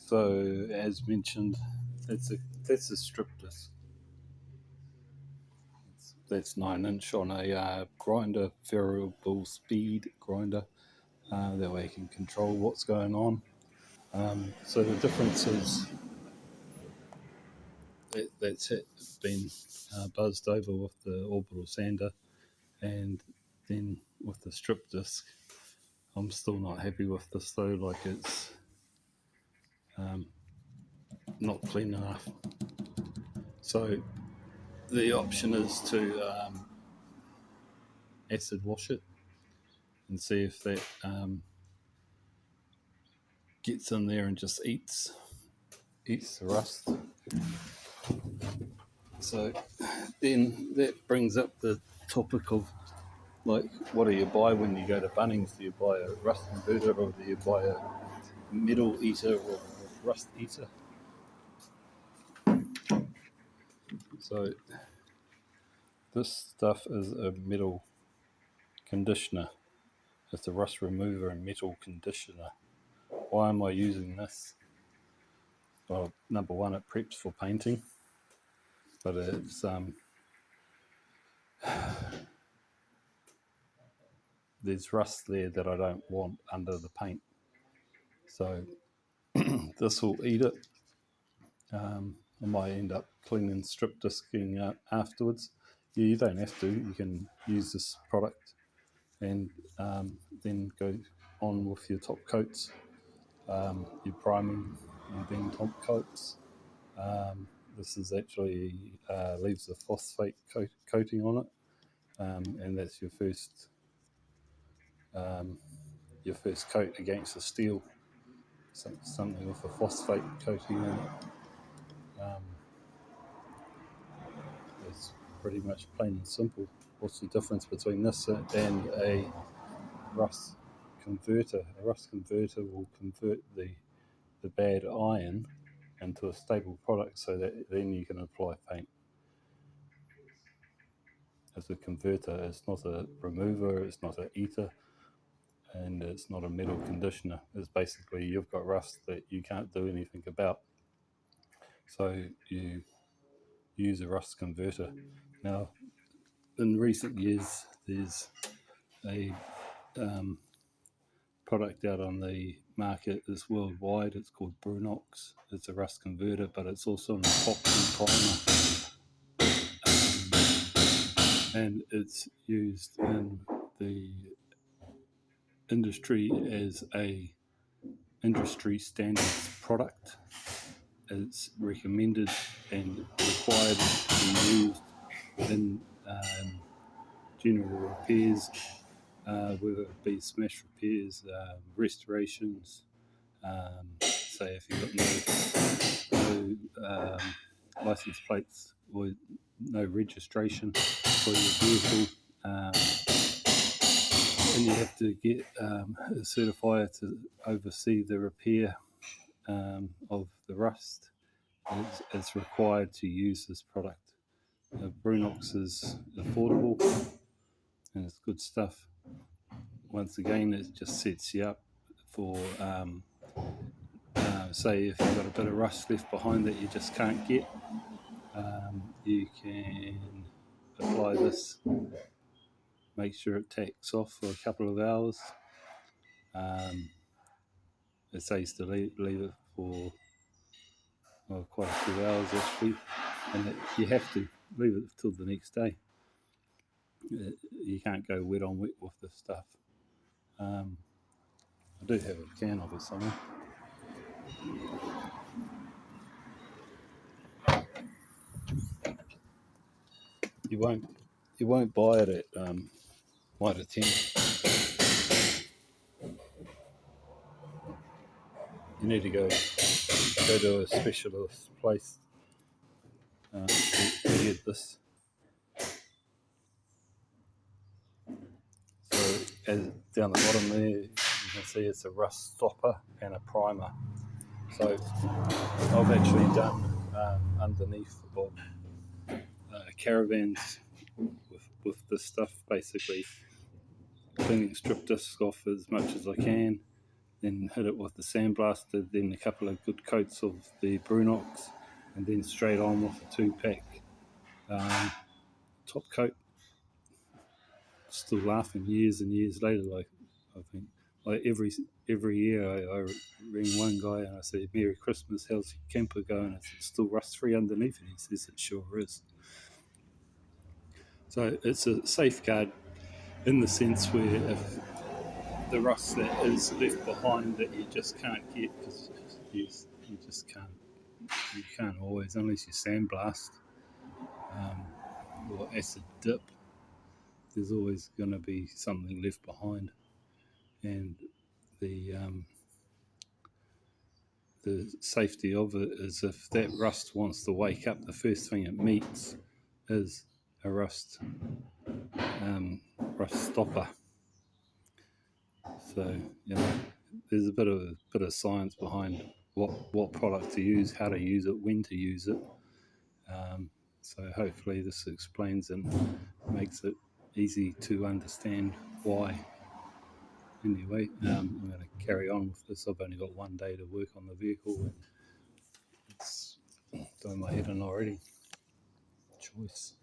So as mentioned, that's a strip disc. That's 9 inch on a grinder, variable speed grinder. That way you can control what's going on. So the difference is that's been buzzed over with the orbital sander, and then with the strip disc, I'm still not happy with this though. Like it's not clean enough. So the option is to acid wash it and see if that gets in there and just eats the rust. So then that brings up the topic of, like, what do you buy when you go to Bunnings? Do you buy a rust converter, or do you buy a metal eater or a rust eater? So this stuff is a metal conditioner. It's a rust remover and metal conditioner. Why am I using this? Well, number one, it preps for painting, but it's there's rust there that I don't want under the paint. So this will eat it. I might end up cleaning strip disking afterwards. You don't have to. You can use this product and then go on with your top coats, your priming, and then top coats. This is actually leaves a phosphate coating on it, and that's your first coat against the steel. Something with a phosphate coating on it. It's pretty much plain and simple. What's the difference between this and a rust converter? A rust converter will convert the bad iron into a stable product so that then you can apply paint. As a converter, it's not a remover, it's not an eater, and it's not a metal conditioner. It's basically you've got rust that you can't do anything about. So you use a rust converter. Now, in recent years, there's a product out on the market is worldwide. It's called Brunox. It's a rust converter, but it's also an epoxy primer, and it's used in the industry as a industry standards product. It's recommended and required to be used in general repairs, whether it be smash repairs, restorations. Say if you've got no license plates or no registration for your vehicle, and you have to get a certifier to oversee the repair of the rust, it's required to use this product. Brunox is affordable and it's good stuff. Once again, it just sets you up for, say, if you've got a bit of rust left behind that you just can't get, you can apply this, make sure it tacks off for a couple of hours. It says to leave it for quite a few hours actually, and you have to leave it till the next day. You can't go wet on wet with this stuff. I do have a can of it somewhere. You won't buy it at Mitre 10. You need to go to a specialist place to get this. So as down the bottom there, you can see it's a rust stopper and a primer. So I've actually done underneath of caravans with this stuff, basically cleaning strip discs off as much as I can, then hit it with the sandblaster, then a couple of good coats of the Brunox, and then straight on with a 2-pack top coat. Still laughing years and years later. Like, I think, like every year I ring one guy and I say, "Merry Christmas, how's your camper going?" Is it still rust free underneath? And he says it sure is. So it's a safeguard in the sense where if the rust that is left behind that you just can't get because you just can't always, unless you sandblast or acid dip, there's always going to be something left behind. And the safety of it is if that rust wants to wake up, the first thing it meets is a rust stopper. So there's a bit of science behind what product to use, how to use it, when to use it. So hopefully this explains and makes it easy to understand why. Anyway, I'm going to carry on with this. I've only got one day to work on the vehicle, and it's doing my head in already. Choice.